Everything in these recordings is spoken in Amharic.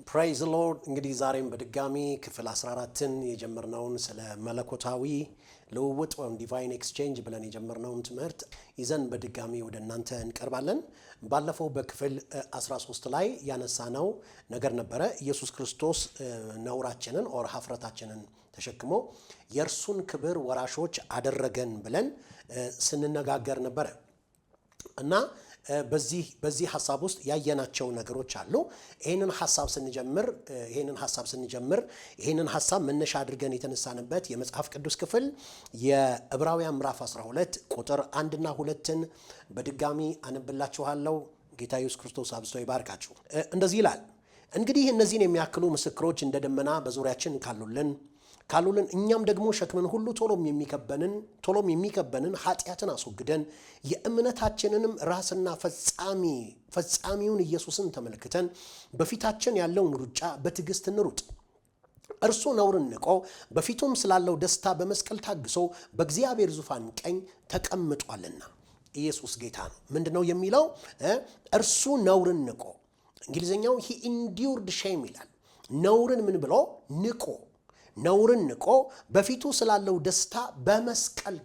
Praise the Lord. እንግዲህ ዛሬም በድጋሚ ክፍል 14ን የጀመርነውን ስለ መለኮታዊ ልውውጥ ወይም ዲቫይን ኤክስቼንጅ ብለን የጀመርነውን ትምህርት ይዘን በድጋሚ ወደ እናንተ እንቀርባለን። ባለፈው በክፍል 13 ላይ ያነሳነው ነገር ነበረ። ኢየሱስ ክርስቶስ ነውራችንን ኦር ሀፍረታችንን ተሸክሞ የእርሱን ክብር ወራሾች አደረገን ብለን ስንነጋገር ነበረ እና በዚህ ሐሳብ ውስጥ ያየናቸው ነገሮች አሉ። ይሄንን ሐሳብ ስንጀምር ይሄንን ሐሳብ መነሻ አድርገን የተነሳንበት የመጽሐፍ ቅዱስ ክፍል የዕብራውያን ምዕራፍ 12 ቁጥር 1 እና 2ን በድጋሚ አነብላችኋለሁ። ጌታ ኢየሱስ ክርስቶስ አብዝቶ ይባርካችሁ። እንደዚህ ይላል፣ እንግዲህ እነዚህን የሚያክሉ ምስክሮች እንደ ደመና በዙሪያችን ካሉልን እኛም ደግሞ ሸክምን ሁሉ ቶሎም የሚከበንን ኃጢአትን አስወግደን የእምነታችንንም ራስና ፈጻሚውን ኢየሱስን ተመልክተን በፊታችን ያለውን ሩጫ በትዕግስት እንሩጥ። እርሱ ነውርን ንቆ በፊቱም ስላለው ደስታ በመስቀል ታግሶ በእግዚአብሔር ዙፋን ቀኝ ተቀምጧልና። ኢየሱስ ጌታ ነው። ምንድነው የሚለው? እርሱ ነውርን ንቆ፣ እንግሊዝኛው he endured shame ይላል። ነውርን ምን ብሎ ንቆ፣ ነውርን ንቆ በፊቱ ስላለው ደስታ በመስቀል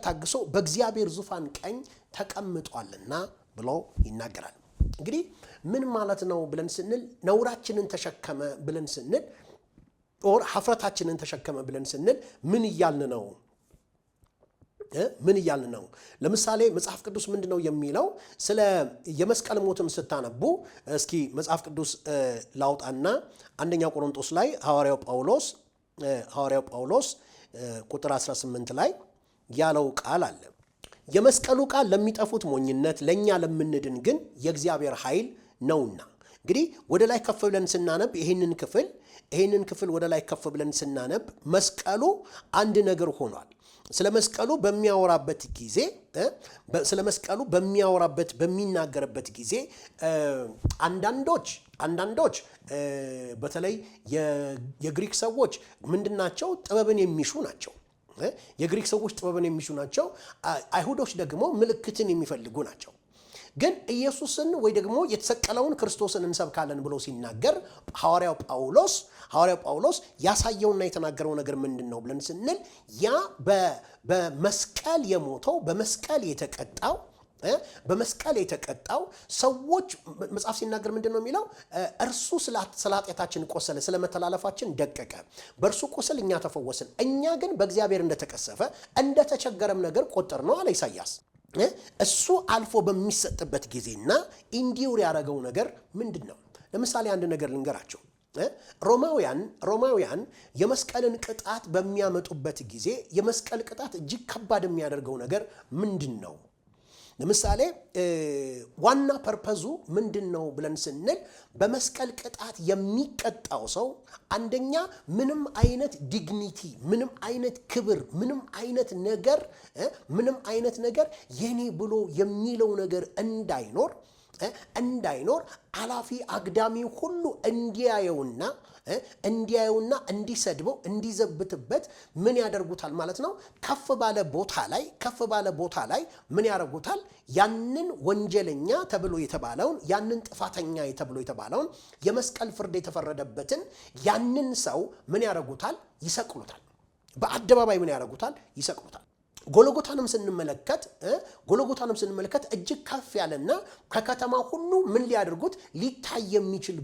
ታግሶ በእግዚአብሔር ዙፋን ቀኝ ተቀምጧልና ብሎ ይናገራል። እንግዲህ ምን ማለት ነው ብለን ስንል ነውራችንን ተሸከመ ብለን ስንል ኦር ሀፍረታችንን ተሸከመ ብለን ስንል ምን እያልን ነው? ለምሳሌ መጽሐፍ ቅዱስ ምንድነው የሚለው? ስለ የመስቀል ሞትን ስታነቡ እስኪ መጽሐፍ ቅዱስ ላውጣና አንደኛ ቆሮንቶስ ላይ ሐዋርያው ጳውሎስ ቁጥር 18 ላይ ያለው ቃል አለ። የመስቀሉ ቃል ለሚጠፉት ሞኝነት፣ ለኛ ለምንድን ግን የእግዚአብሔር ኃይል ነውና። እንግዲህ ወደ ላይ ከፍ ብለን ስናነብ ይሄንን ክፍል ወደ ላይ ከፍ ብለን ስናነብ መስቀሉ አንድ ነገር ሆኗል። ስለ መስቀሉ በሚናገርበት ጊዜ አንዳንዶች በተለይ የግሪክ ሰዎች ምንድናቸው? ጥበብን የሚሹ ናቸው። የግሪክ ሰዎች ጥበብን የሚሹ ናቸው። አይሁዶች ደግሞ ምልክትን የሚፈልጉ ናቸው። ግን ኢየሱስን ወይ ደግሞ የተሰቀለውን ክርስቶስን እንሰብካለን ብሎ ሲናገር ሐዋርያው ጳውሎስ ያሳየውና የተናገረው ነገር ምንድነው ብለን ስንል ያ በመስቀል የሞተው በመስቀል የተቀጣው ሰዎች መጽሐፍ ሲናገር ምንድነው የሚለው? እርሱ ስለ ኃጢአታችን ቆሰለ፣ ስለ መተላለፋችን ደቀቀ፣ በእርሱ ቁስል እኛ ተፈወስን፣ እኛ ግን በእግዚአብሔር እንደተቀሰፈ እንደተቸገረም ነገር ቆጠር ነው አለ ኢሳይያስ። እሱ አልፎ በሚሰጥበት ጊዜና ኢንዲዩር ያደረገው ነገር ምንድን ነው? ለምሳሌ አንድ ነገር ልንገራቸው። ሮማውያን የመስቀልን ቅጣት በሚያመጡበት ጊዜ የመስቀል ቅጣት እጅግ ከባድ የሚያደርገው ነገር ምንድን ነው? ለምሳሌ ዋና ፐርፐዙ ምንድን ነው ብለን ስንል በመስቀል ቅጣት የሚቀጣው ሰው አንደኛ ምንም አይነት ዲግኒቲ፣ ምንም አይነት ክብር፣ ምንም አይነት ነገር የኔ ብሎ የሚለው ነገር እንዳይኖር አላፊ አግዳሚ ሁሉ እንዲያየውና እንዲሰድበው እንዲዘብትበት ምን ያደርጉታል ማለት ነው? ከፍ ባለ ቦታ ላይ ምን ያደርጉታል? ያንን ወንጀለኛ ተብሎ የተባለውን ያንን ጥፋተኛ ተብሎ የተባለውን የመስቀል ፍርድ የተፈረደበትን ያንን ሰው ምን ያደርጉታል? ይሰቅሉታል። በአደባባይ ምን ያደርጉታል? ይሰቅሉታል። ጎልጎታንም ስንመለከት እጅግ ከፍ ያለና ከከተማ ሁሉ ምን ሊያደርጉት ሊታይ የሚችል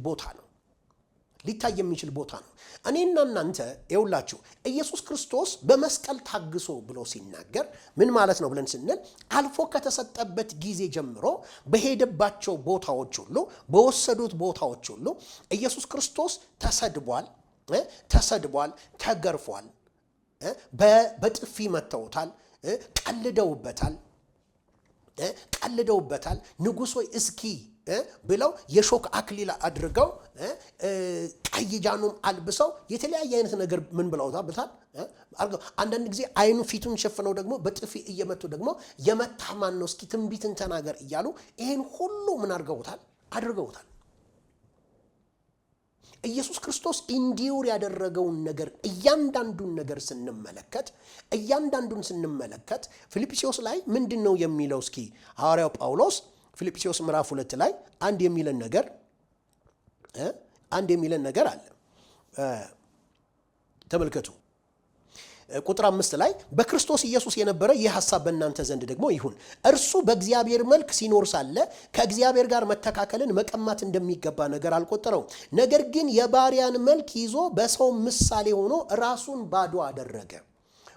ቦታ ነው። እኔና እናንተ ይውላችሁ ኢየሱስ ክርስቶስ በመስቀል ታግሶ ብሎ ሲናገር ምን ማለት ነው ብለን ስንል አልፎ ከተሰጠበት ጊዜ ጀምሮ በሄደባቸው ቦታዎች ሁሉ በወሰዱት ቦታዎች ሁሉ ኢየሱስ ክርስቶስ ተሰድቧል፣ ተገርፏል፣ በጥፊ መተውታል፣ ቀልደውበታል። ንጉሥ ሆይ እስኪ ብለው የሾክ አክሊል አድርገው ቀይ ጃኑም አልብሰው የተለያየ አይነት ነገር ምን ብለውታል? አንዳንድ ጊዜ አይኑ ፊቱን ሸፍነው ደግሞ በጥፊ እየመቱ ደግሞ የመታህ ማን ነው እስኪ ትንቢትን ተናገር እያሉ ይሄን ሁሉ ምን አድርገውታል። ኢየሱስ ክርስቶስ ኢንዲዩር ያደረገውን ነገር እያንዳንዱን ነገር ስንመለከት ፊልጵስዩስ ላይ ምንድነው የሚለው? እስኪ ሐዋርያው ጳውሎስ ፊልጵስዩስ ምዕራፍ 2 ላይ አንድ የሚለን ነገር አለ። ተመልከቱ ቁጥር 5 ላይ በክርስቶስ ኢየሱስ የነበረ ይህ ሐሳብ በእናንተ ዘንድ ደግሞ ይሁን። እርሱ በእግዚአብሔር መልክ ሲኖር ሳለ ከእግዚአብሔር ጋር መተካከልን መቀማት እንደሚገባ ነገር አልቆጠረውም። ነገር ግን የባሪያን መልክ ይዞ በሰው ምሳሌ ሆኖ ራሱን ባዶ አደረገ።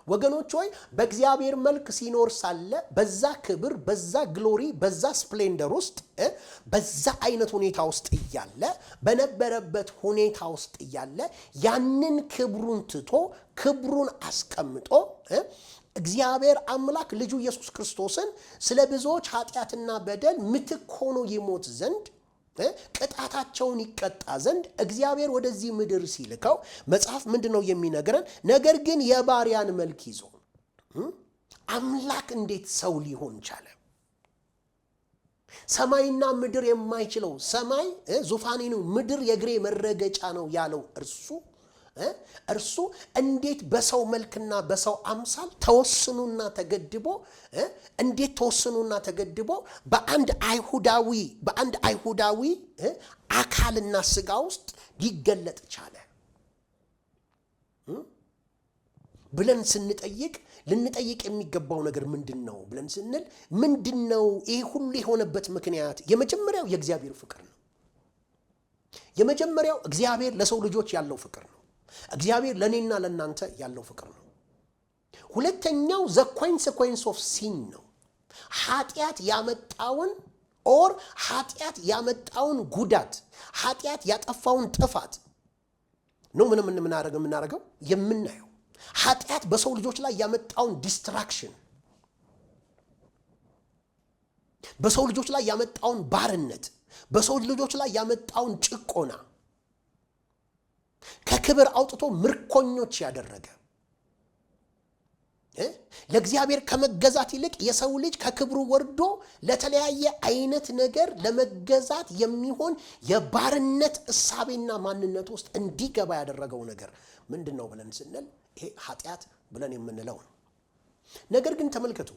ወገኖች ሆይ በእግዚአብሔር መልክ ሲኖር ሳለ በዛ ክብር፣ በዛ ግሎሪ፣ በዛ ስፕሌንደር ውስጥ በዛ አይነት ሁኔታ ውስጥ እያለ በነበረበት ሁኔታ ውስጥ እያለ ያንን ክብሩን ትቶ ክብሩን አስቀምጦ እግዚአብሔር አምላክ ልጁ ኢየሱስ ክርስቶስን ስለ ብዙዎች ኃጢአትና በደል ምትክ ሆኖ ይሞት ዘንድ ቅጣታቸውን ይቀጣ ዘንድ እግዚአብሔር ወደዚህ ምድር ሲልከው መጽሐፍ ምንድነው የሚነግረን? ነገር ግን የባሪያን መልክ ይዞ አምላክ እንዴት ሰው ሊሆን ቻለ? ሰማይና ምድር የማይችለው ሰማይ ዙፋኔ ነው፣ ምድር የእግሬ መረገጫ ነው ያለው እርሱ እንዴት በሰው መልክና በሰው አምሳል ተወስኑና ተገድቦ በአንድ አይሁዳዊ አካልና ስጋ ውስጥ ሊገለጥ ቻለ ብለን ስንጠይቅ ልንጠይቅ የሚገባው ነገር ምንድነው ብለን ስንል ምንድነው ይሄ ሁሉ የሆነበት ምክንያት? የመጀመሪያው የእግዚአብሔር ፍቅር ነው። የመጀመሪያው እግዚአብሔር ለሰው ልጆች ያለው ፍቅር ነው። እግዚአብሔር ለኔና ለናንተ ያለው ፍቅር ነው። ሁለተኛው the consequence of sin ነው። ኃጢአት ያመጣውን ጉዳት፣ ኃጢአት ያጠፋውን ጥፋት ነው የምናደርገው የምናየው። ኃጢአት በሰው ልጆች ላይ ያመጣውን ዲስትራክሽን፣ በሰው ልጆች ላይ ያመጣውን ባርነት፣ በሰው ልጆች ላይ ያመጣውን ጭቆና ከክብር አውጥቶ ምርኮኞች ያደረገ ለእግዚአብሔር ከመገዛት ይልቅ የሰው ልጅ ከክብሩ ወርዶ ለተለያየ አይነት ነገር ለመገዛት የሚሆን የባርነት እሳቤና ማንነት ውስጥ እንዲገባ ያደረገው ነገር ምንድነው ብለን ስንል ይሄ ኃጢአት ብለን የምንለው ነው። ነገር ግን ተመልከቱ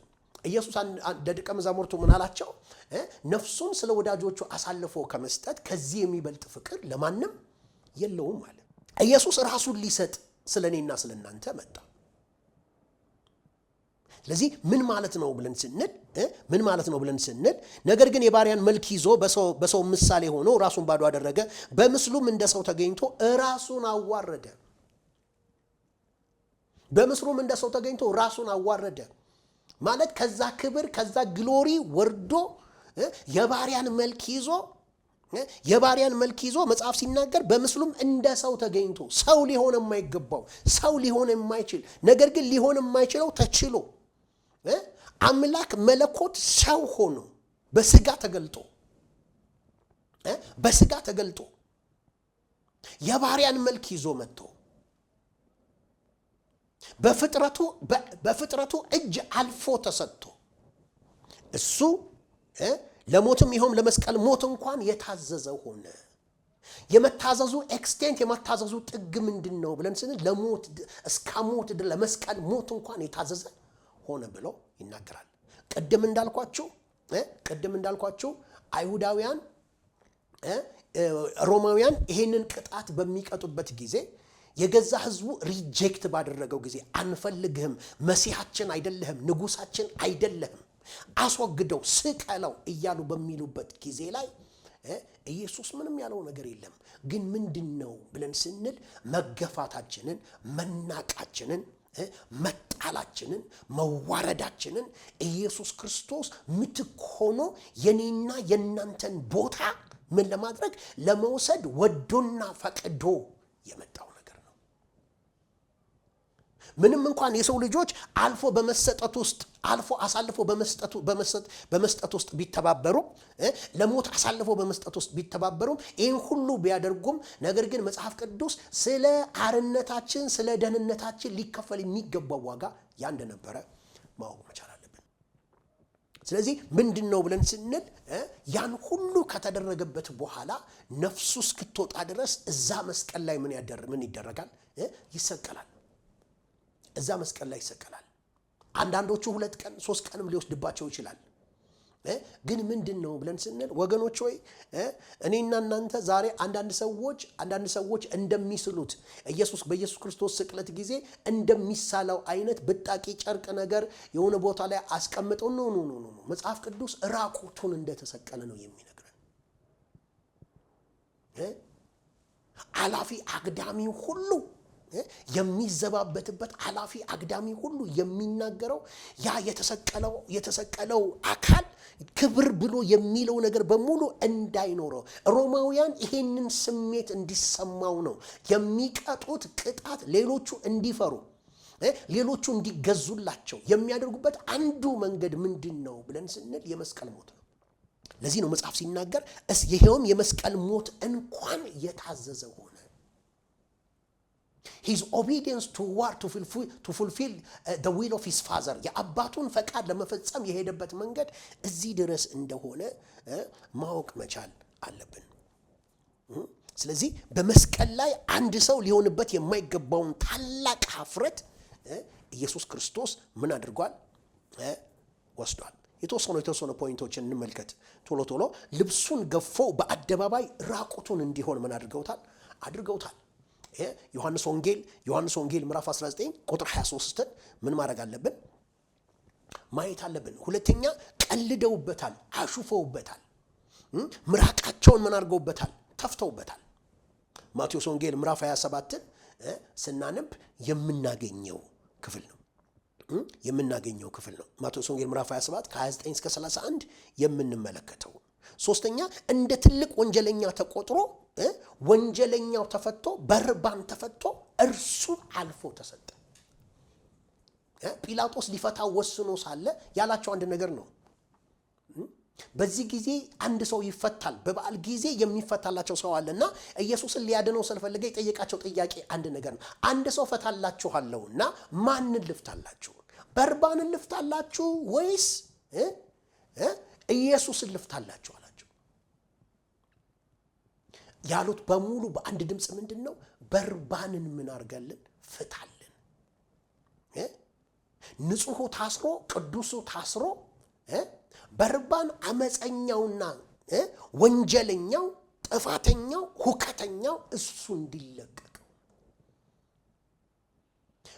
ኢየሱስ ደቀ መዛሙርቱ ምን አላቸው? ነፍሱን ስለ ወዳጆቹ አሳልፎ ከመስጠት ከዚህ የሚበልጥ ፍቅር ለማንም የለውም ማለት። ኢየሱስ ራሱን ሊሰጥ ስለኔና ስለናንተ መጣ። ስለዚህ ምን ማለት ነው ብለን ስንል ነገር ግን የባሪያን መልክ ይዞ በሰው ምሳሌ ሆኖ ራሱን ባዶ አደረገ፣ በምስሉም እንደ ሰው ተገኝቶ ራሱን አዋረደ። ማለት ከዛ ክብር ከዛ ግሎሪ ወርዶ የባሪያን መልክ ይዞ መጽሐፍ ሲናገር በምስሉም እንደ ሰው ተገኝቶ፣ ሰው ሊሆን የማይገባው ሰው ሊሆን የማይችል ነገር ግን ሊሆን የማይችለው ተችሎ አምላክ መለኮት ሰው ሆኖ በስጋ ተገልጦ የባሪያን መልክ ይዞ መጥቶ በፍጥረቱ እጅ አልፎ ተሰጥቶ እሱ ለሞትም ይሁን ለመስቀል ሞት እንኳን የታዘዘ ሆነ። የመታዘዙ ኤክስቴንት የመታዘዙ ጥግ ምንድነው ብለን ስንል ለሞት እስከ ሞት ለመስቀል ሞት እንኳን የታዘዘ ሆነ ብሎ ይናገራል። ቀደም እንዳልኳችሁ አይሁዳውያን ሮማውያን ይሄንን ቅጣት በሚቀጡበት ጊዜ የገዛ ህዝቡ ሪጀክት ባደረገው ጊዜ አንፈልግህም፣ መሲሐችን አይደለህም፣ ንጉሳችን አይደለህም፣ አስወግደው ስቀለው እያሉ በሚሉበት ጊዜ ላይ ኢየሱስ ምንም ያለው ነገር የለም። ግን ምንድነው ብለን ስንል መገፋታችንን፣ መናቃችንን፣ መጣላችንን፣ መዋረዳችንን ኢየሱስ ክርስቶስ ምትክ ሆኖ የኔና የናንተን ቦታ ምን ለማድረግ ለመውሰድ ወዶና ፈቅዶ የመጣው ነገር ነው። ምንም እንኳን የሰው ልጆች አሳልፎ በመስጠት ውስጥ ቢተባበሩ፣ ለሞት አሳልፎ በመስጠት ውስጥ ቢተባበሩ፣ ይህን ሁሉ ቢያደርጉም ነገር ግን መጽሐፍ ቅዱስ ስለ አርነታችን ስለ ደህንነታችን ሊከፈል የሚገባው ዋጋ ያ እንደነበረ ማወቅ መቻል አለብን። ስለዚህ ምንድነው ብለን ስንል ያን ሁሉ ከተደረገበት በኋላ ነፍሱ እስክትወጣ ድረስ እዛ መስቀል ላይ ምን ይደረጋል? ይሰቀላል። እዛ መስቀል ላይ ይሰቀላል። አንዳንዶቹ 2 ቀን 3 ቀንም ሊወስድባቸው ይችላል። ግን ምንድነው ብለን ስንል ወገኖች ሆይ እኔና እናንተ ዛሬ አንዳንድ ሰዎች እንደሚስሉት በኢየሱስ ክርስቶስ ስቅለት ጊዜ እንደሚሳለው አይነት ብጣቂ ጨርቅ ነገር የሆነ ቦታ ላይ አስቀምጠው ነው መጽሐፍ ቅዱስ ራቁቱን እንደተሰቀለ ነው የሚነግረን። አላፊ አግዳሚ ሁሉ የሚዘባበትበት አላፊ አግዳሚ ሁሉ የሚናገረው ያ የተሰቀለው አካል ክብር ብሎ የሚለው ነገር በሙሉ እንዳይኖረው ሮማውያን ይሄንን ስሜት እንዲሰማው ነው የሚቀጡት ቅጣት ሌሎቹ እንዲፈሩ ሌሎቹ እንዲገዙላቸው የሚያደርጉበት አንዱ መንገድ ምንድነው ብለን ስንል የመስቀል ሞት ነው። ለዚህ ነው መጽሐፍ ሲናገር ይሄውም የመስቀል ሞት እንኳን የታዘዘ ሆነ። His obedience to fulfill the will of his father የአባቱን ፈቃድ ለመፈጸም የሄደበት መንገድ እዚህ ድረስ እንደሆነ ማወቅ መቻል አለብን። ስለዚህ በመስቀል ላይ አንድ ሰው ሊሆንበት የማይገባውን ታላቅ ኀፍረት ኢየሱስ ክርስቶስ ምን አድርጓል? ወስዷል። የተወሰኑ ፖይንቶችን እንመልከት ቶሎ ልብሱን ገፎ በአደባባይ ራቁቱን እንዲሆን ምን አድርገውታል። ዮሐንስ ወንጌል ምዕራፍ 19 ቁጥር 23 ምን ማድረግ አለብን? ማየት አለብን። ሁለተኛ ቀልደውበታል፣ አሹፈውበታል፣ ምራቃቸውን ምን አድርገውበታል? ተፍተውበታል። ማቴዎስ ወንጌል ምዕራፍ 27 ስናነብ የምናገኘው ክፍል ነው። ማቴዎስ ወንጌል ምዕራፍ 27 ከ29 እስከ 31 የምንመለከተው። ሶስተኛ እንደ ትልቅ ወንጀለኛ ተቆጥሮ ወንጀለኛው ተፈቶ በርባን ተፈቶ እርሱ አልፎ ተሰጠ። ጲላጦስ ሊፈታው ወስኖ ሳለ ያላቸው አንድ ነገር ነው። በዚህ ጊዜ አንድ ሰው ይፈታል፣ በበዓል ጊዜ የሚፈታላቸው ሰው አለና ኢየሱስን ሊያድነው ስለፈለገ የጠየቃቸው ጥያቄ አንድ ነገር ነው። አንድ ሰው ፈታላችኋለሁና ማንን ልፍታላችሁ? በርባንን ልፍታላችሁ ወይስ ኢየሱስን ልፍታላችሁ አላቸው። ያሉት በሙሉ በአንድ ድምጽ ምንድነው? በርባንን ምን አርጋለን? ፍታልን። ንጹሑ ታስሮ ቅዱሱ ታስሮ በርባን አመፀኛውና ወንጀለኛው ጥፋተኛው ሁከተኛው እሱ እንዲለቀቅ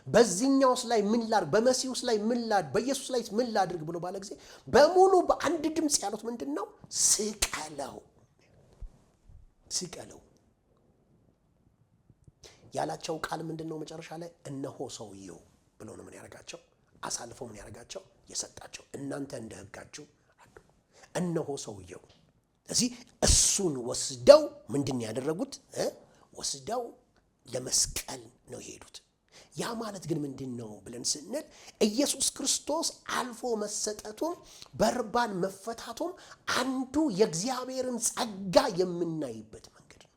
በዚህኛውስ ላይ ምን ላድርግ? በመሲሁስ ላይ ምን ላድርግ? በኢየሱስ ላይ ምን ላድርግ ብሎ ባለ ጊዜ በሙሉ በአንድ ድምጽ ያሉት ምንድነው? ስቀለው ያላቸው ቃል ምንድነው? መጨረሻ ላይ እነሆ ሰውየው ብሎ ነው ምን ያረጋቸው? አሳልፎ ምን ያረጋቸው? የሰጣቸው። እናንተ እንደ ሕጋችሁ አድርጉ። እነሆ ሰውየው። ስለዚህ እሱን ወስደው ምንድን ያደረጉት? ወስደው ለመስቀል ነው የሄዱት። ያ ማለት ግን ምንድነው ብለን ስንል ኢየሱስ ክርስቶስ አልፎ መሰጠቱም በርባን መፈታቱም አንዱ የእግዚአብሔርን ጸጋ የምናይበት መንገድ ነው።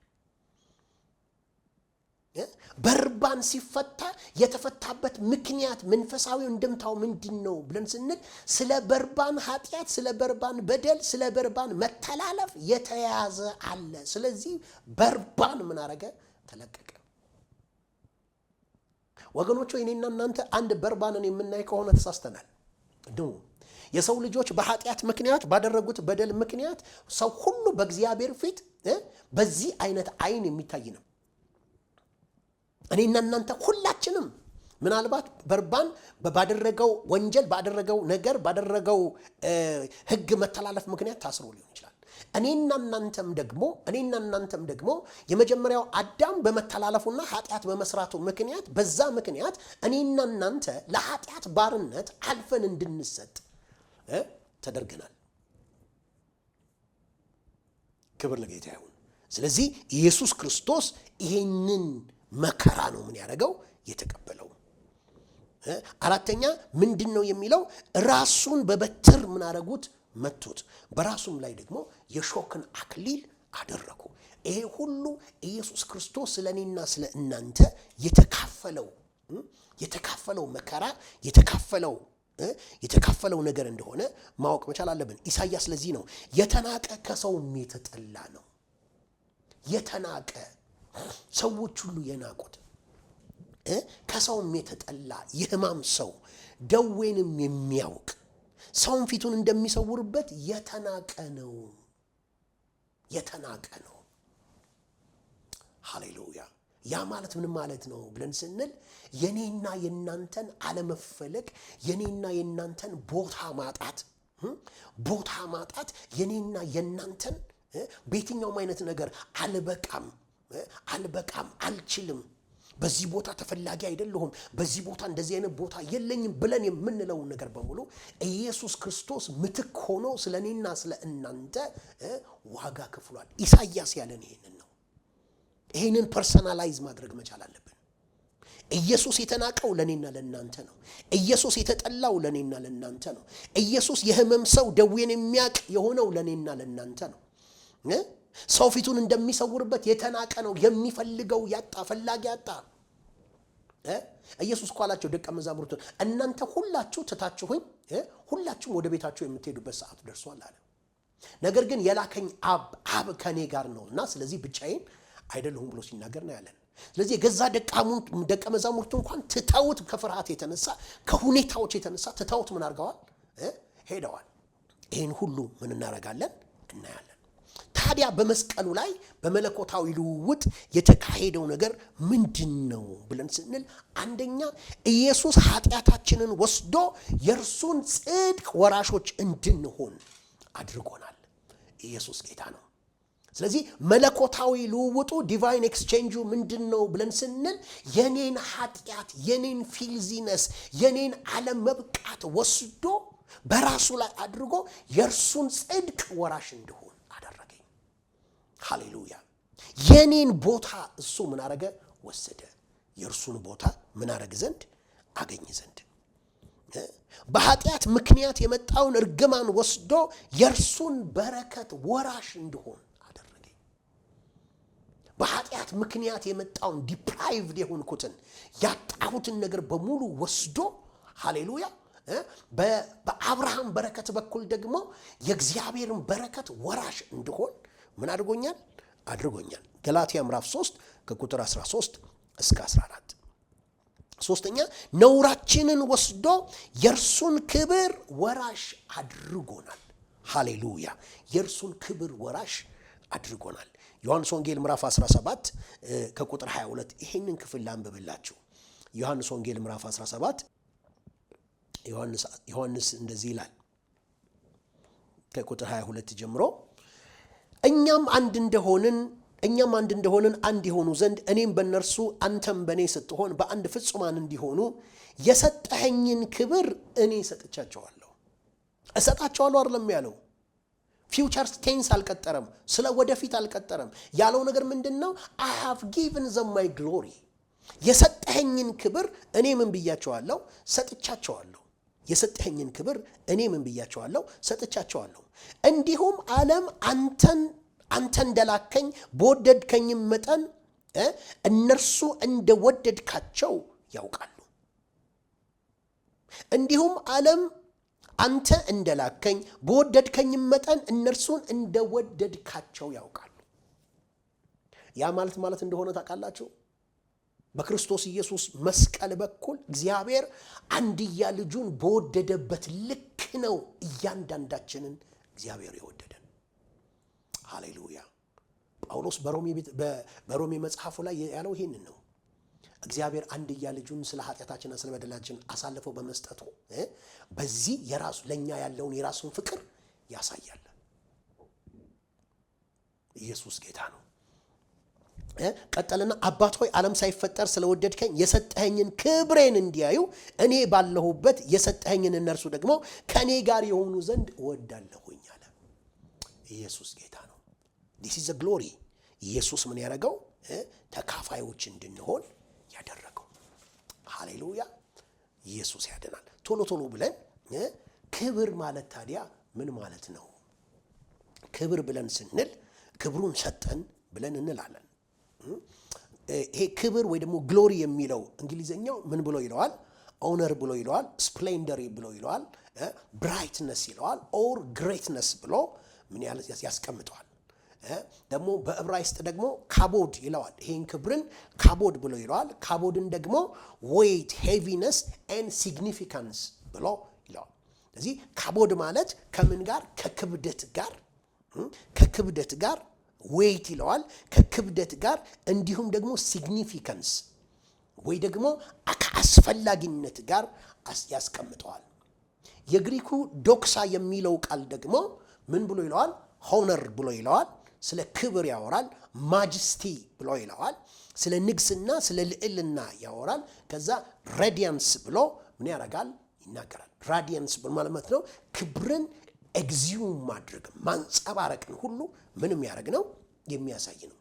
በርባን ሲፈታ የተፈታበት ምክንያት መንፈሳዊ እንደምታው ምንድነው ብለን ስንል ስለ በርባን ኃጢአት፣ ስለ በርባን በደል፣ ስለ በርባን መተላለፍ የተያዘ አለ። ስለዚህ በርባን ምን አረገ? ተለቀቀ። ወገኖቹ እኔና እናንተ አንድ በርባንን የምናይ ከሆነ ተሳስተናል። የሰው ልጆች በኃጢአት ምክንያት ባደረጉት በደል ምክንያት ሰው ሁሉ በእግዚአብሔር ፊት በዚህ አይነት አይን የሚታይ ነው። እኔና እናንተ ሁላችንም ምናልባት በርባን ባደረገው ወንጀል ባደረገው ነገር ባደረገው ሕግ መተላለፍ ምክንያት ታስሮ ሊሆን ይችላል። እኔና እናንተም ደግሞ የመጀመሪያው አዳም በመተላለፉና ኃጢአት በመስራቱ ምክንያት በዛ ምክንያት እኔና እናንተ ለኃጢአት ባርነት አልፈን እንድንሰጥ ተደርገናል። ክብር ለጌታ ይሁን። ስለዚህ ኢየሱስ ክርስቶስ ይሄንን መከራ ነው ምን ያደረገው? የተቀበለው። አራተኛ ምንድነው የሚለው? ራሱን በበትር ምን አደረጉት? መቱት። በራሱም ላይ ደግሞ የሾክን አክሊል አደረጉ። ይሄ ሁሉ ኢየሱስ ክርስቶስ ስለኔና ስለ እናንተ የተካፈለው መከራ የተካፈለው ነገር እንደሆነ ማወቅ መቻል አለብን። ኢሳይያስ ለዚህ ነው የተናቀ ከሰውም የተጠላ ነው። የተናቀ ሰዎች ሁሉ የናቁት ከሰውም የተጠላ የሕማም ሰው ደዌንም የሚያውቅ ሰውን ፊቱን እንደሚሰውርበት የተናቀ ነው። ሃሌሉያ። ያ ማለት ምን ማለት ነው ብለን ስንል የኔና የናንተን አለመፈለግ፣ የኔና የናንተን ቦታ ማጣት የኔና የናንተን በየትኛውም አይነት ነገር አልበቃም፣ አልችልም፣ በዚህ ቦታ ተፈላጊ አይደለሁም፣ በዚህ ቦታ እንደዚህ አይነት ቦታ የለኝም ብለን የምንለው ነገር በሙሉ ኢየሱስ ክርስቶስ ምትክ ሆኖ ስለኔና ስለ እናንተ ዋጋ ከፍሏል። ኢሳይያስ ያለን ይሄንን ፐርሰናላይዝ ማድረግ መቻል አለብን። ኢየሱስ የተናቀው ለኔና ለናንተ ነው። ኢየሱስ የተጠላው ለኔና ለናንተ ነው። ኢየሱስ የህመም ሰው ደዌን የሚያቅ የሆነው ለኔና ለናንተ ነው። ሰው ፊቱን እንደሚሰውርበት የተናቀ ነው። የሚፈልገው ያጣ፣ ፈላጊ ያጣ። ኢየሱስ እኮ አላቸው ደቀ መዛሙርቱን እናንተ ሁላችሁ ትታችሁኝ ሁላችሁም ወደ ቤታችሁ የምትሄዱበት ሰዓት ደርሷል አለ። ነገር ግን የላከኝ አብ ከኔ ጋር ነውና ስለዚህ ብቻዬን አይደለሁም ብሎ ሲናገር ነው ያለን። ስለዚህ የገዛ ደቀ መዛሙርቱ እንኳን ትተውት ከፍርሃት የተነሳ ከሁኔታዎች የተነሳ ትተውት ምን አድርገዋል? ሄደዋል። ይህን ሁሉ ምን እናደርጋለን? እናያለን። ታዲያ በመስቀሉ ላይ በመለኮታዊ ልውውጥ የተካሄደው ነገር ምንድን ነው ብለን ስንል አንደኛ ኢየሱስ ኃጢአታችንን ወስዶ የእርሱን ጽድቅ ወራሾች እንድንሆን አድርጎናል። ኢየሱስ ጌታ ነው። ስለዚህ መለኮታዊ ልውውጡ ዲቫይን ኤክስቼንጁ ምንድን ነው ብለን ስንል የኔን ኃጢአት፣ የኔን ፊልዚነስ፣ የኔን አለመብቃት ወስዶ በራሱ ላይ አድርጎ የእርሱን ጽድቅ ወራሽ እንድሆን አደረገኝ። ሃሌሉያ። የኔን ቦታ እሱ ምን አረገ? ወሰደ። የእርሱን ቦታ ምን አረግ ዘንድ? አገኝ ዘንድ። በኃጢአት ምክንያት የመጣውን እርግማን ወስዶ የእርሱን በረከት ወራሽ እንድሆን አደረገኝ። በኃጢአት ምክንያት የመጣውን ዲፕራይቭድ የሆንኩትን ያጣሁትን ነገር በሙሉ ወስዶ ሃሌሉያ በአብርሃም በረከት በኩል ደግሞ የእግዚአብሔርን በረከት ወራሽ እንድሆን ምን አድርጎኛል። ገላትያ ምዕራፍ 3 ከቁጥር 13 እስከ 14። ሶስተኛ ነውራችንን ወስዶ የእርሱን ክብር ወራሽ አድርጎናል። ሃሌሉያ። የእርሱን ክብር ወራሽ አድርጎናል። ዮሐንስ ወንጌል ምዕራፍ 17 ከቁጥር 22 ይሄንን ክፍል ላንብብላችሁ። ዮሐንስ ወንጌል ምዕራፍ 17 ዮሐንስ እንደዚህ ይላል ከቁጥር 22 ጀምሮ እኛም አንድ እንደሆንን አንድ ይሆኑ ዘንድ እኔም በእነርሱ አንተም በእኔ ስትሆን በአንድ ፍጹማን እንዲሆኑ የሰጠኸኝን ክብር እኔ እሰጣቸዋለሁ አይደለም ያለው። ፊውቸር ቴንስ አልቀጠረም፣ ስለ ወደፊት አልቀጠረም። ያለው ነገር ምንድነው? I have given them my glory። የሰጠኸኝን ክብር እኔ ምን ብያቸዋለሁ? ሰጥቻቸዋለሁ። የሰጠኸኝን ክብር እኔ ምን ብያቸዋለሁ? ሰጥቻቸዋለሁ። እንዲሁም ዓለም አንተ እንደላከኝ በወደድከኝም መጠን እነርሱ እንደወደድካቸው ያውቃሉ። እንዲሁም ዓለም አንተ እንደላከኝ በወደድከኝም መጠን እነርሱን እንደወደድካቸው ያውቃሉ። ያ ማለት እንደሆነ ታውቃላችሁ። በክርስቶስ ኢየሱስ መስቀል በኩል እግዚአብሔር አንድያ ልጁን በወደደበት ልክ ነው እያንዳንዳችንን እግዚአብሔር የወደደን። ሃሌሉያ። ጳውሎስ በሮሜ መጽሐፉ ላይ ያለው ይሄንን ነው። እግዚአብሔር አንድያ ልጁን ስለ ኃጢአታችንና ስለ በደላችን አሳልፎ በመስጠቱ በዚህ የራሱ ለኛ ያለውን የራሱን ፍቅር ያሳያል። ኢየሱስ ጌታ ነው። ቀጠልና አባት ሆይ ዓለም ሳይፈጠር ስለወደድከኝ የሰጠኸኝን ክብሬን እንዲያዩ እኔ ባለሁበት የሰጠኸኝን እነርሱ ደግሞ ከኔ ጋር የሆኑ ዘንድ እወዳለሁኝ አለ። ኢየሱስ ጌታ ነው። this is the glory። ኢየሱስ ምን ያደረገው? ተካፋዮች እንድንሆን ያደረገው። ሃሌሉያ። ኢየሱስ ያድናል። ቶሎ ብለን ክብር ማለት ታዲያ ምን ማለት ነው? ክብር ብለን ስንል ክብሩን ሰጠን ብለን እንላለን። ይሄ ክብር ወይ ደግሞ ግሎሪ የሚለው እንግሊዘኛው ምን ብሎ ይለዋል? ኦነር ብሎ ይለዋል፣ ስፕሌንደር ብሎ ይለዋል፣ ብራይትነስ ይለዋል፣ ኦር ግሬትነስ ብሎ ምን ያስቀምጠዋል። ደግሞ በዕብራይስጥ ደግሞ ካቦድ ይለዋል። ይሄን ክብርን ካቦድ ብሎ ይለዋል። ካቦድን ደግሞ ዌይት፣ ሄቪነስ ኤንድ ሲግኒፊካንስ ብሎ ይለዋል። ስለዚህ ካቦድ ማለት ከምን ጋር? ከክብደት ጋር ዌይት ይለዋል። ከክብደት ጋር እንዲሁም ደግሞ ሲግኒፊካንስ ወይ ደግሞ ከአስፈላጊነት ጋር ያስቀምጠዋል። የግሪኩ ዶክሳ የሚለው ቃል ደግሞ ምን ብሎ ይለዋል? ሆነር ብሎ ይለዋል። ስለ ክብር ያወራል። ማጅስቲ ብሎ ይለዋል። ስለ ንግስና፣ ስለ ልዕልና ያወራል። ከዛ ራዲያንስ ብሎ ምን ያደርጋል? ይናገራል። ራዲያንስ ማለት ነው ክብርን ኤግዚዩም ማድረግ ማንጸባረቅን ሁሉ ምንም ያደርግ ነው የሚያሳይ ነው።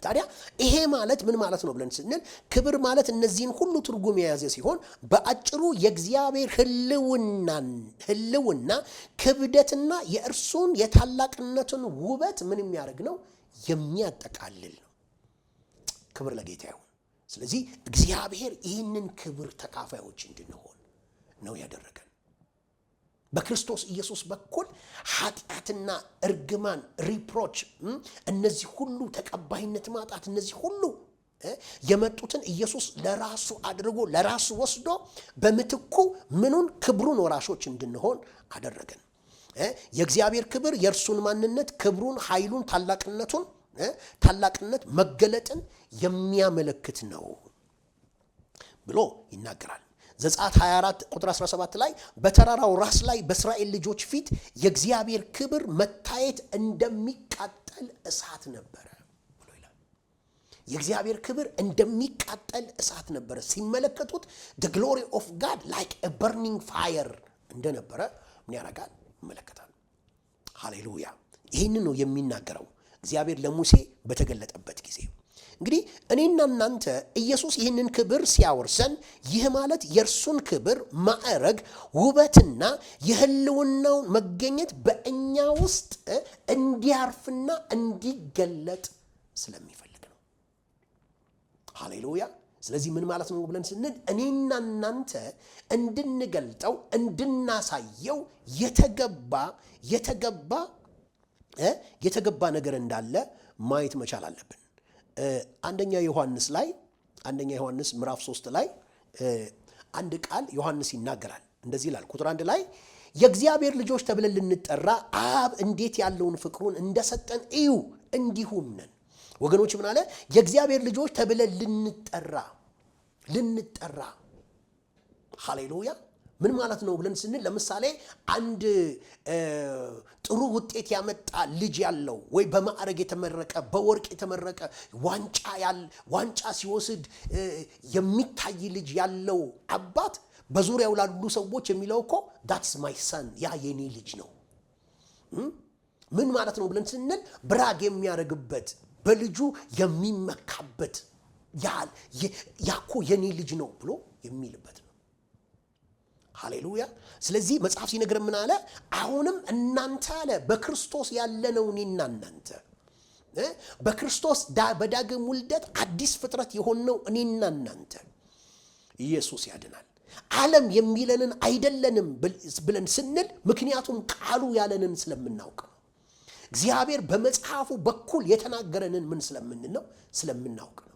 ታዲያ ይሄ ማለት ምን ማለት ነው ብለን ስንል ክብር ማለት እነዚህን ሁሉ ትርጉም የያዘ ሲሆን በአጭሩ የእግዚአብሔር ህልውና ክብደትና የእርሱን የታላቅነቱን ውበት ምን የሚያደርግ ነው? የሚያጠቃልል ነው። ክብር ለጌታ ይሁን። ስለዚህ እግዚአብሔር ይህንን ክብር ተካፋዮች እንድንሆን ነው ያደረገን። በክርስቶስ ኢየሱስ በኩል ኃጢአትና እርግማን፣ ሪፕሮች፣ እነዚህ ሁሉ ተቀባይነት ማጣት፣ እነዚህ ሁሉ የመጡትን ኢየሱስ ለራሱ አድርጎ ለራሱ ወስዶ በምትኩ ምኑን? ክብሩን ወራሾች እንድንሆን አደረገን። የእግዚአብሔር ክብር የእርሱን ማንነት፣ ክብሩን፣ ኃይሉን፣ ታላቅነት መገለጥን የሚያመለክት ነው ብሎ ይናገራል። ዘጸአት 24 ቁጥር 17 ላይ በተራራው ራስ ላይ በእስራኤል ልጆች ፊት የእግዚአብሔር ክብር መታየት እንደሚቃጠል እሳት ነበረ ብሎ ይላል። የእግዚአብሔር ክብር እንደሚቃጠል እሳት ነበረ። ሲመለከቱት the glory of God like a burning fire እንደነበረ ምን ያደርጋል? ይመለከታል። ሃሌሉያ! ይህንን ነው የሚናገረው እግዚአብሔር ለሙሴ በተገለጠበት ጊዜ። እንግዲህ እኔና እናንተ ኢየሱስ ይህንን ክብር ሲያወርሰን ይህ ማለት የእርሱን ክብር፣ ማዕረግ፣ ውበትና የህልውናውን መገኘት በእኛ ውስጥ እንዲያርፍና እንዲገለጥ ስለሚፈልግ ነው። ሃሌሉያ! ስለዚህ ምን ማለት ነው ብለን ስንል እኔና እናንተ እንድንገልጠው እንድናሳየው የተገባ ነገር እንዳለ ማየት መቻል አለብን። አንደኛ ዮሐንስ ምዕራፍ 3 ላይ አንድ ቃል ዮሐንስ ይናገራል። እንደዚህ ይላል ቁጥር 1 ላይ የእግዚአብሔር ልጆች ተብለን ልንጠራ አብ እንዴት ያለውን ፍቅሩን እንደሰጠን እዩ እንዲሁም ነን። ወገኖች ምን አለ? የእግዚአብሔር ልጆች ተብለን ልንጠራ። ሃሌሉያ! ምን ማለት ነው ብለን ስንል ለምሳሌ አንድ ጥሩ ውጤት ያመጣ ልጅ ያለው ወይ በማዕረግ የተመረቀ በወርቅ የተመረቀ ዋንጫ ሲወስድ የሚታይ ልጅ ያለው አባት በዙሪያው ላሉ ሰዎች የሚለው እኮ that's my son ያ የኔ ልጅ ነው። ምን ማለት ነው ብለን ስንል ብራግ የሚያደርግበት በልጁ የሚመካበት ያኮ የኔ ልጅ ነው ብሎ የሚልበት ነው። ሃሌሉያ! ስለዚህ መጽሐፍ ሲነግረን ምን አለ? አሁንም እናንተ አለ በክርስቶስ ያለነው እኔና እናንተ በክርስቶስ በዳግም ውልደት አዲስ ፍጥረት የሆነው እኔና እናንተ ኢየሱስ ያድናል። ዓለም የሚለንን አይደለንም ብለን ስንል ምክንያቱም ቃሉ ያለንን ስለምናውቅ ነው። እግዚአብሔር በመጽሐፉ በኩል የተናገረንን ምን ስለምናውቅ ነው።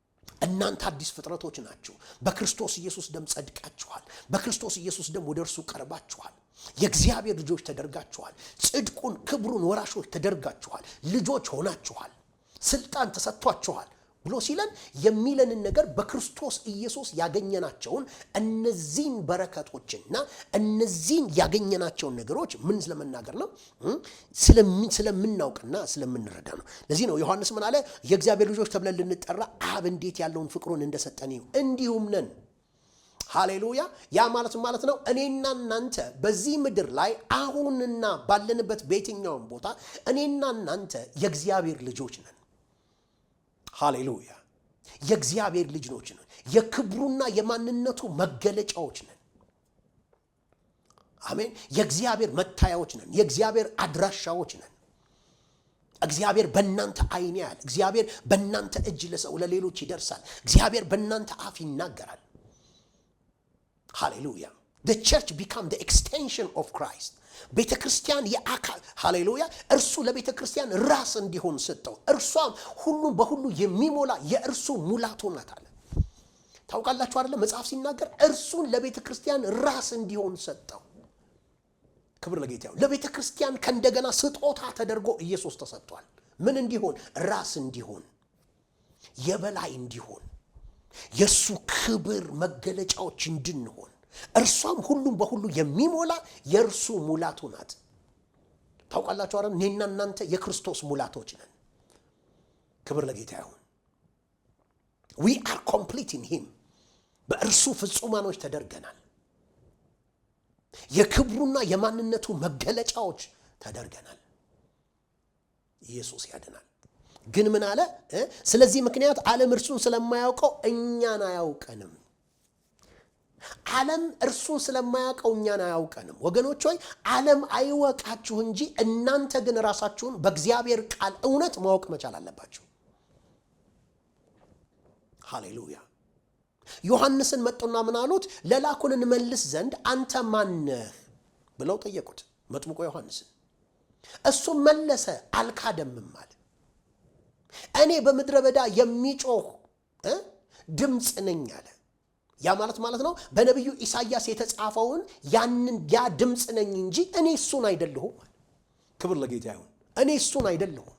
እናንተ አዲስ ፍጥረቶች ናችሁ። በክርስቶስ ኢየሱስ ደም ጸድቃችኋል። በክርስቶስ ኢየሱስ ደም ወደ እርሱ ቀርባችኋል። የእግዚአብሔር ልጆች ተደርጋችኋል። ጽድቁን፣ ክብሩን ወራሾች ተደርጋችኋል። ልጆች ሆናችኋል። ስልጣን ተሰጥቷችኋል ብሎ ሲለን የሚለንን ነገር በክርስቶስ ኢየሱስ ያገኘናቸውን እነዚህን በረከቶችና እነዚህን ያገኘናቸውን ነገሮች ምን ስለመናገር ነው? ስለምናውቅና ስለምንረዳ ነው። ለዚህ ነው ዮሐንስ ምን አለ? የእግዚአብሔር ልጆች ተብለን ልንጠራ አብ እንዴት ያለውን ፍቅሩን እንደሰጠን እንዲሁም ነን። ሃሌሉያ! ያ ማለት ነው እኔና እናንተ በዚህ ምድር ላይ አሁንና ባለንበት በየትኛውም ቦታ እኔና እናንተ የእግዚአብሔር ልጆች ነን። ሃሌሉያ! የእግዚአብሔር ልጆች ነን። የክብሩና የማንነቱ መገለጫዎች ነን። አሜን። የእግዚአብሔር መታያዎች ነን። የእግዚአብሔር አድራሻዎች ነን። እግዚአብሔር በእናንተ አይን ያያል። እግዚአብሔር በእናንተ እጅ ለሌሎች ይደርሳል። እግዚአብሔር በእናንተ አፍ ይናገራል። ሃሌሉያ! The church become the extension of Christ. ቤተ ክርስቲያን የአካል ሃሌሉያ! እርሱ ለቤተ ክርስቲያን ራስ እንዲሆን ሰጠው። እርሷም ሁሉን በሁሉ የሚሞላ የእርሱ ሙላቱ ናት አለ። ታውቃላችሁ አይደል? መጽሐፍ ሲናገር እርሱን ለቤተ ክርስቲያን ራስ እንዲሆን ሰጠው። ክብር ለጌታ ይሁን። ለቤተ ክርስቲያን ከእንደገና ስጦታ ተደርጎ ኢየሱስ ተሰጥቷል። ምን እንዲሆን? ራስ እንዲሆን፣ የበላይ እንዲሆን፣ የሱ ክብር መገለጫዎች እንድንሆን፣ እርሷም ሁሉም በሁሉ የሚሞላ የእርሱ ሙላቱ ናት። ታውቃላችሁ አይደል? እኔና እናንተ የክርስቶስ ሙላቶች ነን። ክብር ለጌታ ይሁን። we are complete in him። በእርሱ ፍጹማኖች ተደርገናል። የክብሩና የማንነቱ መገለጫዎች ተደርገናል። ኢየሱስ ያድናል። ግን ምን አለ? ስለዚህ ምክንያት ዓለም እርሱን ስለማያውቀው እኛን አያውቀንም። ዓለም እርሱን ስለማያውቀው እኛን አያውቀንም። ወገኖች ሆይ ዓለም አይወቃችሁ እንጂ እናንተ ግን ራሳችሁን በእግዚአብሔር ቃል እውነት ማወቅ መቻል አለባችሁ። ሃሌሉያ። ዮሐንስን መጡና ምን አሉት? ለላኩን እንመልስ ዘንድ አንተ ማን ነህ ብለው ጠየቁት መጥምቁ ዮሐንስን። እሱም መለሰ አልካደምም አለ። እኔ በምድረ በዳ የሚጮህ ድምፅ ነኝ አለ። ያ ማለት ነው በነቢዩ ኢሳይያስ የተጻፈውን ያ ድምፅ ነኝ እንጂ እኔ እሱን አይደለሁም። ክብር ለጌታ ይሁን። እኔ እሱን አይደለሁም።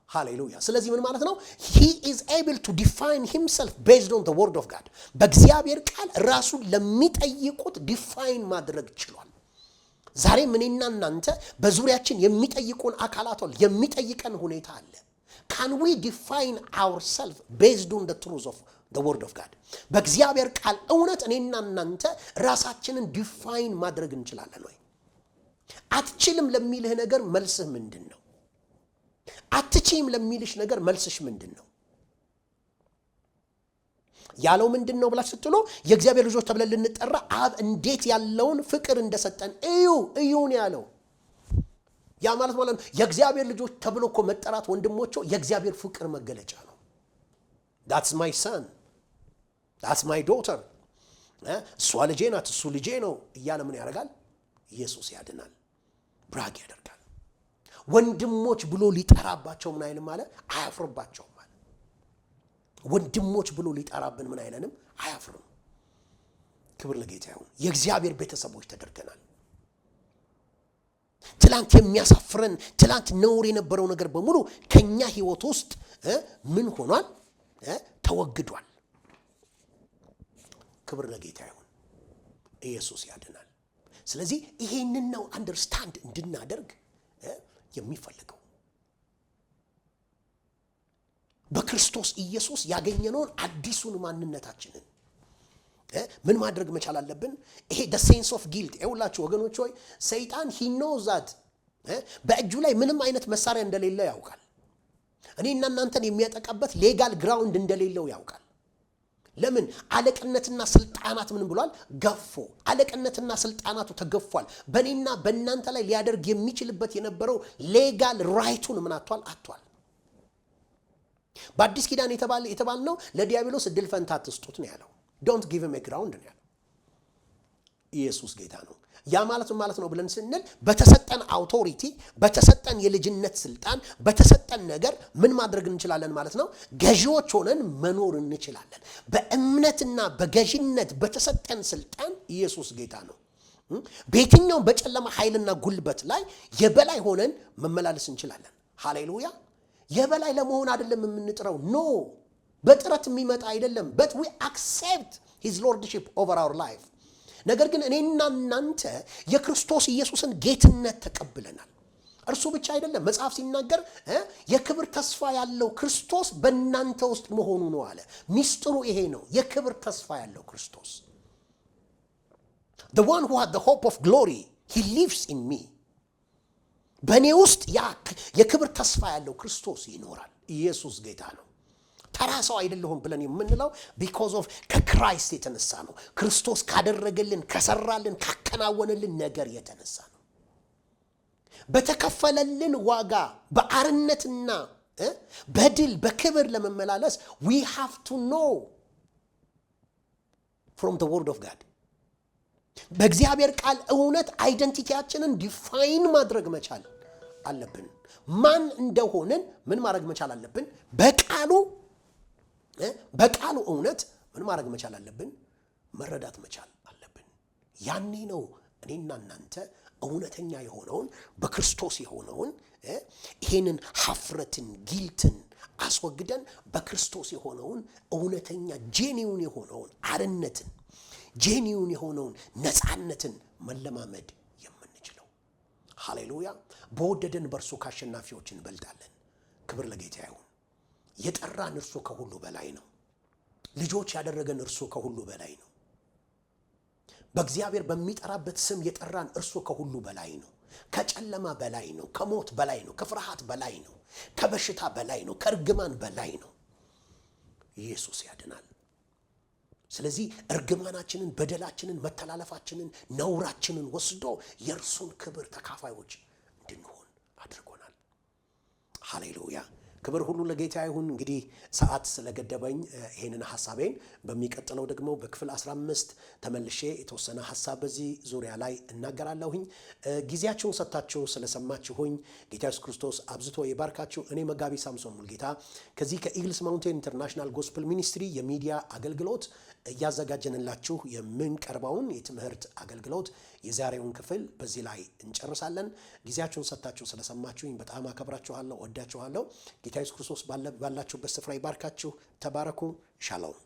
ሃሌሉያ። ስለዚህ ምን ማለት ነው? he is able to define himself based on the word of God። በእግዚአብሔር ቃል ራሱን ለሚጠይቁት ዲፋይን ማድረግ ችሏል። ዛሬ እኔና እናንተ በዙሪያችን የሚጠይቁን አካላት አሉ፣ የሚጠይቀን ሁኔታ አለ። can we define ourselves based on the truth of the word of God? በእግዚአብሔር ቃል እውነት እኔና እናንተ ራሳችንን ዲፋይን ማድረግ እንችላለን ወይ? አትችልም ለሚልህ ነገር መልስህ ምንድን ነው? አትችይም ለሚልሽ ነገር መልስሽ ምንድን ነው? ያለው ምንድን ነው ብላችሁ ስትሉ የእግዚአብሔር ልጆች ተብለን ልንጠራ አብ እንዴት ያለውን ፍቅር እንደሰጠን እዩ ነው ያለው። ያ ማለት ነው የእግዚአብሔር ልጆች ተብሎ እኮ መጠራት ወንድሞቹ የእግዚአብሔር ፍቅር መገለጫ ነው። that's my son፣ that's my daughter፣ እሷ ልጄ ናት፣ እሱ ልጄ ነው እያለ ምን ያደርጋል? ኢየሱስ ያድናል፣ ብራግ ያደርጋል። ወንድሞች ብሎ ሊጠራባቸው ምን አይልም ማለት አያፍርባቸውም ማለት። ወንድሞች ብሎ ሊጠራብን ምን አይለንም? አያፍርም። ክብር ለጌታ ይሁን። የእግዚአብሔር ቤተሰቦች ተደርገናል። ትላንት የሚያሳፍረን ትላንት ነውር የነበረው ነገር በሙሉ ከኛ ህይወት ውስጥ ምን ሆኗል? ተወግዷል። ክብር ለጌታ ይሁን። ኢየሱስ ያድናል። ስለዚህ ይሄንን ነው አንደርስታንድ እንድናደርግ የሚፈልገው። በክርስቶስ ኢየሱስ ያገኘነውን አዲሱን ማንነታችንን ምን ማድረግ መቻል አለብን? ይሄ the sense of guilt ይውላችሁ ወገኖች ሆይ ሰይጣን he knows that በእጁ ላይ ምንም አይነት መሳሪያ እንደሌለ ያውቃል። እኔና እናንተን የሚያጠቃበት ሌጋል ግራውንድ እንደሌለው ያውቃል። ለምን? አለቅነትና ስልጣናት ምን ብሏል? ገፎ አለቅነትና ስልጣናቱ ተገፏል። በእኔና በእናንተ ላይ ሊያደርግ የሚችልበት የነበረው ሌጋል ራይቱን ምን አጥቷል? በአዲስ ኪዳን የተባልነው ለዲያብሎስ እድል ፈንታ አትስጡት ነው ያለው። ዶንት ጊቭ ሂም ኤ ግራውንድ ነው ያለው። ኢየሱስ ጌታ ነው። ያ ማለት ነው ብለን ስንል በተሰጠን አውቶሪቲ፣ በተሰጠን የልጅነት ስልጣን፣ በተሰጠን ነገር ምን ማድረግ እንችላለን ማለት ነው? ገዢዎች ሆነን መኖር እንችላለን። በእምነትና በገዢነት በተሰጠን ስልጣን ኢየሱስ ጌታ ነው። በየትኛውም በጨለማ ኃይልና ጉልበት ላይ የበላይ ሆነን መመላለስ እንችላለን። ሃሌሉያ። የበላይ ለመሆን አይደለም የምንጥረው፣ ኖ በጥረት የሚመጣ አይደለም። but we accept his lordship over our life። ነገር ግን እኔና እናንተ የክርስቶስ ኢየሱስን ጌትነት ተቀብለናል። እርሱ ብቻ አይደለም፣ መጽሐፍ ሲናገር የክብር ተስፋ ያለው ክርስቶስ በእናንተ ውስጥ መሆኑ ነው አለ። ሚስጥሩ ይሄ ነው፣ የክብር ተስፋ ያለው ክርስቶስ። the one who had the hope of glory, he lives in me። በእኔ ውስጥ የክብር ተስፋ ያለው ክርስቶስ ይኖራል። ኢየሱስ ጌታ ነው። ተራ ሰው አይደለሁም ብለን የምንለው because of ከክራይስት የተነሳ ነው። ክርስቶስ ካደረገልን፣ ከሰራልን፣ ካከናወነልን ነገር የተነሳ ነው። በተከፈለልን ዋጋ በአርነትና በድል በክብር ለመመላለስ we have to know from the word of God። በእግዚአብሔር ቃል እውነት አይደንቲቲያችንን ዲፋይን ማድረግ መቻል አለብን። ማን እንደሆነን ምን ማድረግ መቻል አለብን? በቃሉ እውነት ምን ማድረግ መቻል አለብን? መረዳት መቻል አለብን። ያኔ ነው እኔና እናንተ እውነተኛ የሆነውን በክርስቶስ የሆነውን ይሄንን ሀፍረትን ጊልትን አስወግደን በክርስቶስ የሆነውን እውነተኛ ጄኒውን የሆነውን አርነትን ጄኒውን የሆነውን ነፃነትን መለማመድ የምንችለው። ሃሌሉያ። በወደደን በእርሱ ከአሸናፊዎች እንበልጣለን። ክብር ለጌታ ይሁን። የጠራን እርሱ ከሁሉ በላይ ነው። ልጆች ያደረገን እርሱ ከሁሉ በላይ ነው። በእግዚአብሔር በሚጠራበት ስም የጠራን እርሱ ከሁሉ በላይ ነው። ከጨለማ በላይ ነው። ከሞት በላይ ነው። ከፍርሃት በላይ ነው። ከበሽታ በላይ ነው። ከእርግማን በላይ ነው። ኢየሱስ ያድናል። ስለዚህ እርግማናችንን፣ በደላችንን፣ መተላለፋችንን፣ ነውራችንን ወስዶ የእርሱን ክብር ተካፋዮች እንድንሆን አድርጎናል። ሃሌሉያ። ክብር ሁሉ ለጌታ ይሁን። እንግዲህ ሰዓት ስለገደበኝ ይሄንን ሐሳቤን በሚቀጥለው ደግሞ በክፍል 15 ተመልሼ የተወሰነ ሐሳብ በዚህ ዙሪያ ላይ እናገራለሁኝ። ጊዜያችሁን ሰጥታችሁ ስለሰማችሁኝ ጌታ ኢየሱስ ክርስቶስ አብዝቶ ይባርካችሁ። እኔ መጋቢ ሳምሶን ሙልጌታ ከዚህ ከኢግልስ ማውንቴን ኢንተርናሽናል ጎስፕል ሚኒስትሪ የሚዲያ አገልግሎት እያዘጋጀንላችሁ የምንቀርበውን የትምህርት አገልግሎት የዛሬውን ክፍል በዚህ ላይ እንጨርሳለን። ጊዜያችሁን ሰጥታችሁ ስለሰማችሁኝ በጣም አከብራችኋለሁ፣ ወዳችኋለሁ። ጌታ ኢየሱስ ክርስቶስ ባላችሁበት ስፍራ ይባርካችሁ። ተባረኩ። ሻሎም